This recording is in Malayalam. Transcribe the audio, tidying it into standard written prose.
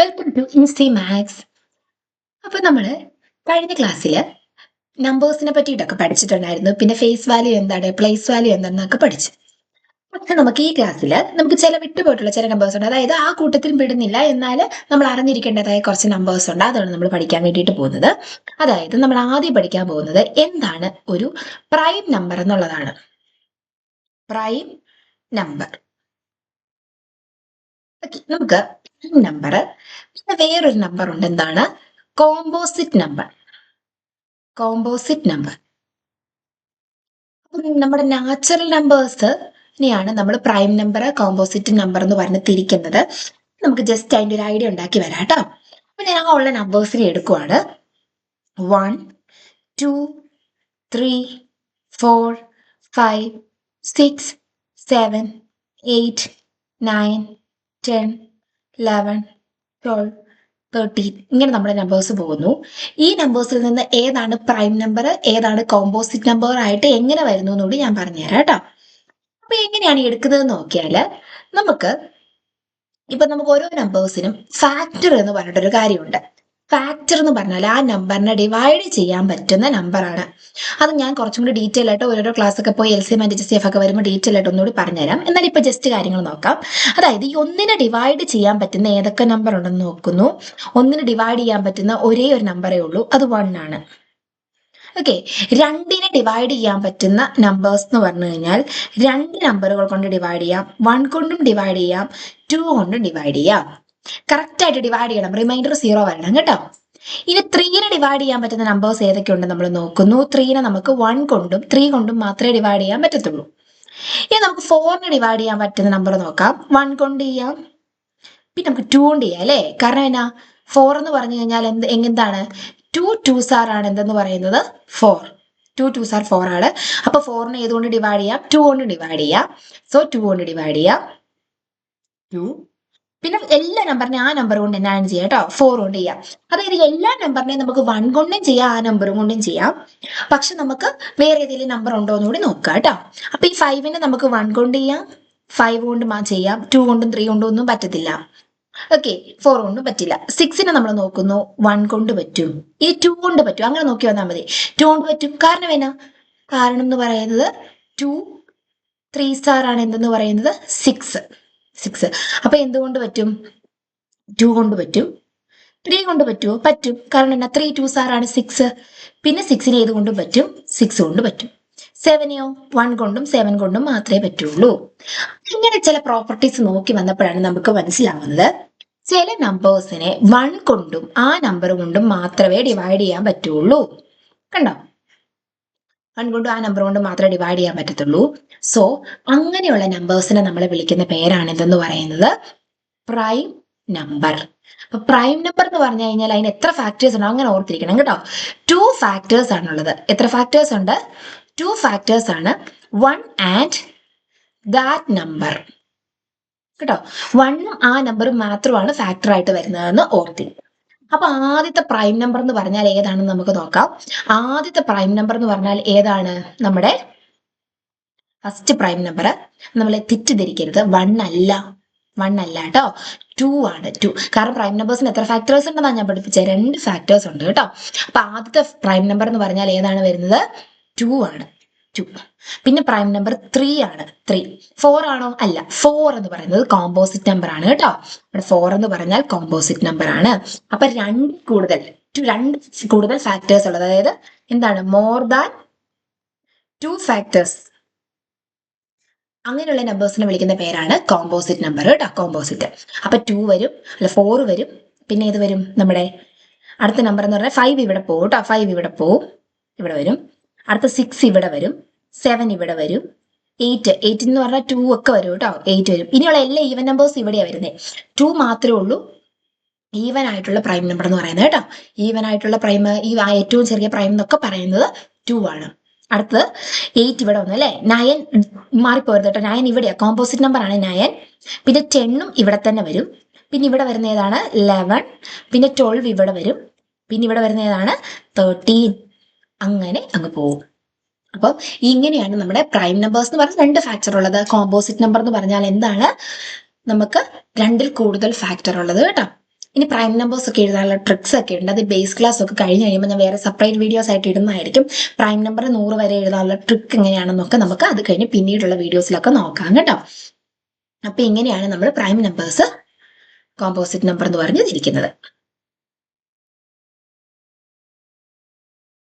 Welcome to ഇൻസി maths. അപ്പൊ നമ്മള് കഴിഞ്ഞ ക്ലാസ്സില് നമ്പേഴ്സിനെ പറ്റിയിട്ടൊക്കെ പഠിച്ചിട്ടുണ്ടായിരുന്നു. പിന്നെ ഫേസ് വാല്യൂ എന്താണ്, പ്ലേസ് വാല്യൂ എന്താണെന്നൊക്കെ പഠിച്ചു. പക്ഷെ നമുക്ക് ഈ ക്ലാസ്സിൽ നമുക്ക് ചില വിട്ടുപോയിട്ടുള്ള ചില നമ്പേഴ്സ് ഉണ്ട്. അതായത് ആ കൂട്ടത്തിൽ പെടുന്നില്ല, എന്നാൽ നമ്മൾ അറിഞ്ഞിരിക്കേണ്ടതായ കുറച്ച് നമ്പേഴ്സ് ഉണ്ട്. അതാണ് നമ്മൾ പഠിക്കാൻ വേണ്ടിയിട്ട് പോകുന്നത്. അതായത് നമ്മൾ ആദ്യം പഠിക്കാൻ പോകുന്നത് എന്താണ് ഒരു പ്രൈം നമ്പർ എന്നുള്ളതാണ്. Prime number. നമുക്ക് നമ്പർ, പിന്നെ വേറൊരു നമ്പർ ഉണ്ട്, എന്താണ് കോമ്പോസിറ്റ് നമ്പർ. Composite number. നമ്മുടെ നാച്ചുറൽ നമ്പേഴ്സിനെയാണ് നമ്മൾ പ്രൈം നമ്പർ, കോമ്പോസിറ്റ് നമ്പർ എന്ന് പറഞ്ഞ് തിരിക്കുന്നത്. നമുക്ക് ജസ്റ്റ് അതിൻ്റെ ഒരു ഐഡിയ ഉണ്ടാക്കി വരാം കേട്ടോ. അപ്പൊ ഞാൻ ആ ഉള്ള നമ്പേഴ്സിനെ എടുക്കുവാണ്. 1, 2, 3, 4, 5, 6, 7, 8, 9, 10, 11, 12, 13 ഇങ്ങനെ നമ്മുടെ നമ്പേഴ്സ് പോകുന്നു. ഈ നമ്പേഴ്സിൽ നിന്ന് ഏതാണ് പ്രൈം നമ്പർ, ഏതാണ് കോമ്പോസിറ്റ് നമ്പർ ആയിട്ട് എങ്ങനെ വരുന്നു എന്നുകൂടി ഞാൻ പറഞ്ഞുതരാം കേട്ടോ. അപ്പൊ എങ്ങനെയാണ് എടുക്കുന്നത് നോക്കിയാല് നമുക്ക് ഓരോ നമ്പേഴ്സിനും ഫാക്ടർ എന്ന് പറഞ്ഞിട്ടൊരു കാര്യമുണ്ട്. ഫാക്ടർ എന്ന് പറഞ്ഞാൽ ആ നമ്പറിനെ ഡിവൈഡ് ചെയ്യാൻ പറ്റുന്ന നമ്പറാണ്. അത് ഞാൻ കുറച്ചും കൂടി ഡീറ്റെയിൽ ആയിട്ട് ഓരോരോ ക്ലാസ് ഒക്കെ പോയി LCM ആൻഡ് HCF ഒക്കെ വരുമ്പോൾ ഡീറ്റെയിൽ ആയിട്ട് ഒന്നുകൂടി പറഞ്ഞുതരാം. എന്നാൽ ഇപ്പൊ ജസ്റ്റ് കാര്യങ്ങൾ നോക്കാം. അതായത് ഈ ഒന്നിനെ ഡിവൈഡ് ചെയ്യാൻ പറ്റുന്ന ഏതൊക്കെ നമ്പർ ഉണ്ടെന്ന് നോക്കുന്നു. ഒന്നിനെ ഡിവൈഡ് ചെയ്യാൻ പറ്റുന്ന ഒരേ ഒരു നമ്പറേ ഉള്ളൂ, അത് 1 ആണ്. ഓക്കെ. രണ്ടിനെ ഡിവൈഡ് ചെയ്യാൻ പറ്റുന്ന നമ്പേഴ്സ് എന്ന് പറഞ്ഞു കഴിഞ്ഞാൽ രണ്ട് നമ്പറുകൾ കൊണ്ട് ഡിവൈഡ് ചെയ്യാം. 1 കൊണ്ടും ഡിവൈഡ് ചെയ്യാം, 2 കൊണ്ടും ഡിവൈഡ് ചെയ്യാം. കറക്റ്റ് ആയിട്ട് ഡിവൈഡ് ചെയ്യണം, റിമൈൻഡർ 0 വരണം കേട്ടോ. ഇനി 3നെ ഡിവൈഡ് ചെയ്യാൻ പറ്റുന്ന നമ്പേഴ്സ് ഏതൊക്കെയുണ്ട് നമ്മൾ നോക്കുന്നു. 3നെ നമുക്ക് 1 കൊണ്ടും 3 കൊണ്ടും മാത്രമേ ഡിവൈഡ് ചെയ്യാൻ പറ്റത്തുള്ളൂ. ഇനി നമുക്ക് 4നെ ഡിവൈഡ് ചെയ്യാൻ പറ്റുന്ന നമ്പർ നോക്കാം. 1 കൊണ്ട് ചെയ്യാം, പിന്നെ നമുക്ക് 2 കൊണ്ട് ചെയ്യാം അല്ലേ. കാരണം എന്നാ, 4 എന്ന് പറഞ്ഞു കഴിഞ്ഞാൽ എന്താണ്, 2 2s ആണ് എന്തെന്ന് പറയുന്നത് 4. 2 2s 4 ആണ്. അപ്പൊ 4നെ ഏതുകൊണ്ട് ഡിവൈഡ് ചെയ്യാം, 2 കൊണ്ട് ഡിവൈഡ് ചെയ്യാം. സോ 2 കൊണ്ട് ഡിവൈഡ് ചെയ്യാം 2. പിന്നെ എല്ലാ നമ്പറിനെ ആ നമ്പർ കൊണ്ട് എന്നാണ് ചെയ്യാം കേട്ടോ, 4 കൊണ്ട് ചെയ്യാം. അതായത് എല്ലാ നമ്പറിനെയും നമുക്ക് 1 കൊണ്ടും ചെയ്യാം, ആ നമ്പർ കൊണ്ടും ചെയ്യാം. പക്ഷെ നമുക്ക് വേറെ ഏതെങ്കിലും നമ്പർ ഉണ്ടോ എന്ന് കൂടി നോക്കാം കേട്ടോ. അപ്പൊ ഈ 5നെ നമുക്ക് 1 കൊണ്ട് ചെയ്യാം, 5 കൊണ്ട് ചെയ്യാം. 2 കൊണ്ടും 3 കൊണ്ടും ഒന്നും പറ്റത്തില്ല. ഓക്കെ, 4 കൊണ്ടും പറ്റില്ല. 6നെ നമ്മൾ നോക്കുന്നു, 1 കൊണ്ട് പറ്റും, ഈ 2 കൊണ്ട് പറ്റും. അങ്ങനെ നോക്കി വന്നാൽ മതി. 2 കൊണ്ട് പറ്റും. കാരണം എന്നാ, കാരണം എന്ന് പറയുന്നത് 2 3s ആണ് എന്തെന്ന് പറയുന്നത് 6. അപ്പൊ എന്തുകൊണ്ട് പറ്റും, 2 കൊണ്ട് പറ്റും. 3 കൊണ്ട് പറ്റുമോ, പറ്റും. കാരണം എന്നാ, 3 2s ആണ് 6. പിന്നെ 6നെ ഏത് കൊണ്ടും പറ്റും, 6 കൊണ്ട് പറ്റും. 7നെയോ 1 കൊണ്ടും 7 കൊണ്ടും മാത്രമേ പറ്റുള്ളൂ. ഇങ്ങനെ ചില പ്രോപ്പർട്ടീസ് നോക്കി വന്നപ്പോഴാണ് നമുക്ക് മനസ്സിലാവുന്നത് ചില നമ്പേഴ്സിനെ 1 കൊണ്ടും ആ നമ്പർ കൊണ്ടും മാത്രമേ ഡിവൈഡ് ചെയ്യാൻ പറ്റുള്ളൂ. കണ്ടോ, 1 കൊണ്ടും ആ നമ്പർ കൊണ്ട് മാത്രമേ ഡിവൈഡ് ചെയ്യാൻ പറ്റത്തുള്ളൂ. സോ അങ്ങനെയുള്ള നമ്പേഴ്സിനെ നമ്മൾ വിളിക്കുന്ന പേരാണ് എന്തെന്ന് പറയുന്നത്, പ്രൈം നമ്പർ. അപ്പൊ പ്രൈം നമ്പർ എന്ന് പറഞ്ഞു കഴിഞ്ഞാൽ അതിന് എത്ര ഫാക്ടേഴ്സ് ഉണ്ടോ അങ്ങനെ ഓർത്തിരിക്കണം കേട്ടോ. 2 ഫാക്ടേഴ്സ് ആണുള്ളത്. എത്ര ഫാക്ടേഴ്സ് ഉണ്ട്, 2 ഫാക്ടേഴ്സ് ആണ്. 1 ആൻഡ് ദാറ്റ് നമ്പർ കേട്ടോ. 1ഉം ആ നമ്പറും മാത്രമാണ് ഫാക്ടർ ആയിട്ട് വരുന്നതെന്ന് ഓർത്തിരിക്കും. അപ്പൊ ആദ്യത്തെ പ്രൈം നമ്പർ എന്ന് പറഞ്ഞാൽ ഏതാണെന്ന് നമുക്ക് നോക്കാം. ആദ്യത്തെ പ്രൈം നമ്പർ എന്ന് പറഞ്ഞാൽ ഏതാണ്, നമ്മുടെ ഫസ്റ്റ് പ്രൈം നമ്പർ. നമ്മളെ തെറ്റിദ്ധരിക്കരുത്, 1 അല്ല കേട്ടോ, 2 ആണ്. 2 കാരണം പ്രൈം നമ്പേഴ്സിന് എത്ര ഫാക്ടേഴ്സ് ഉണ്ടെന്നാണ് ഞാൻ പഠിപ്പിച്ചത്, 2 ഫാക്ടേഴ്സ് ഉണ്ട് കേട്ടോ. അപ്പൊ ആദ്യത്തെ പ്രൈം നമ്പർ എന്ന് പറഞ്ഞാൽ ഏതാണ് വരുന്നത്, 2 ആണ്. 2. പിന്നെ പ്രൈം നമ്പർ 3 ആണ്. 3. 4 ആണോ, അല്ല. 4 എന്ന് പറയുന്നത് കോമ്പോസിറ്റ് നമ്പർ ആണ് കേട്ടോ. 4 എന്ന് പറഞ്ഞാൽ കോമ്പോസിറ്റ് നമ്പർ ആണ്. അപ്പൊ 2 കൂടുതൽ ഫാക്ടേഴ്സ് ഉള്ളത്, അതായത് എന്താണ്, മോർ ദാൻ 2 ഫാക്ടേഴ്സ്, അങ്ങനെയുള്ള നമ്പേഴ്സിനെ വിളിക്കുന്ന പേരാണ് കോമ്പോസിറ്റ് നമ്പർ കേട്ടോ. കോമ്പോസിറ്റ്. അപ്പൊ 2 വരും, അല്ല 4 വരും. പിന്നെ ഏത് വരും, നമ്മുടെ അടുത്ത നമ്പർ എന്ന് പറഞ്ഞാൽ 5 ഇവിടെ പോകും കേട്ടോ. 5 ഇവിടെ പോവും, ഇവിടെ വരും. അടുത്ത 6 ഇവിടെ വരും, 7 ഇവിടെ വരും, 8 എന്ന് പറഞ്ഞാൽ 2 ഒക്കെ വരും കേട്ടോ. 8 വരും. ഇനിയുള്ള എല്ലാ ഈവൻ നമ്പേഴ്സ് ഇവിടെയാണ് വരുന്നത്. 2 മാത്രമേ ഉള്ളൂ ഈവൻ ആയിട്ടുള്ള പ്രൈം നമ്പർ എന്ന് പറയുന്നത് കേട്ടോ. ഈവൻ ആയിട്ടുള്ള പ്രൈം, ഈ ഏറ്റവും ചെറിയ പ്രൈം എന്നൊക്കെ പറയുന്നത് 2 ആണ്. അടുത്തത് 8 ഇവിടെ വന്നു അല്ലേ. 9 മാറിപ്പോരുത് കേട്ടോ, 9 ഇവിടെയാ, കോമ്പോസിറ്റ് നമ്പർ ആണ് 9. പിന്നെ 10ഉം ഇവിടെ തന്നെ വരും. പിന്നെ ഇവിടെ വരുന്ന ഏതാണ്, 11. പിന്നെ 12 ഇവിടെ വരും. പിന്നെ ഇവിടെ വരുന്ന ഏതാണ്, 13. അങ്ങനെ അങ്ങ് പോകും. അപ്പം ഇങ്ങനെയാണ് നമ്മുടെ പ്രൈം നമ്പേഴ്സ് എന്ന് പറഞ്ഞാൽ 2 ഫാക്ടർ ഉള്ളത്. കോമ്പോസിറ്റ് നമ്പർ എന്ന് പറഞ്ഞാൽ എന്താണ്, നമുക്ക് 2ൽ കൂടുതൽ ഫാക്ടർ ഉള്ളത് കേട്ടോ. ഇനി പ്രൈം നമ്പേഴ്സ് ഒക്കെ എഴുതാനുള്ള ട്രിക്സ് ഒക്കെ ഉണ്ട്. അത് ബേസ് ക്ലാസ് ഒക്കെ കഴിഞ്ഞ് കഴിയുമ്പോൾ ഞാൻ വേറെ സെപ്പറേറ്റ് വീഡിയോസ് ആയിട്ട് ഇടുന്നതായിരിക്കും. പ്രൈം നമ്പർ 100 വരെ എഴുതാനുള്ള ട്രിക്ക് എങ്ങനെയാണെന്നൊക്കെ നമുക്ക് അത് കഴിഞ്ഞ് പിന്നീടുള്ള വീഡിയോസിലൊക്കെ നോക്കാം കേട്ടോ. അപ്പൊ ഇങ്ങനെയാണ് നമ്മൾ പ്രൈം നമ്പേഴ്സ് കോമ്പോസിറ്റ് നമ്പർ എന്ന് പറഞ്ഞ് തിരിക്കുന്നത്.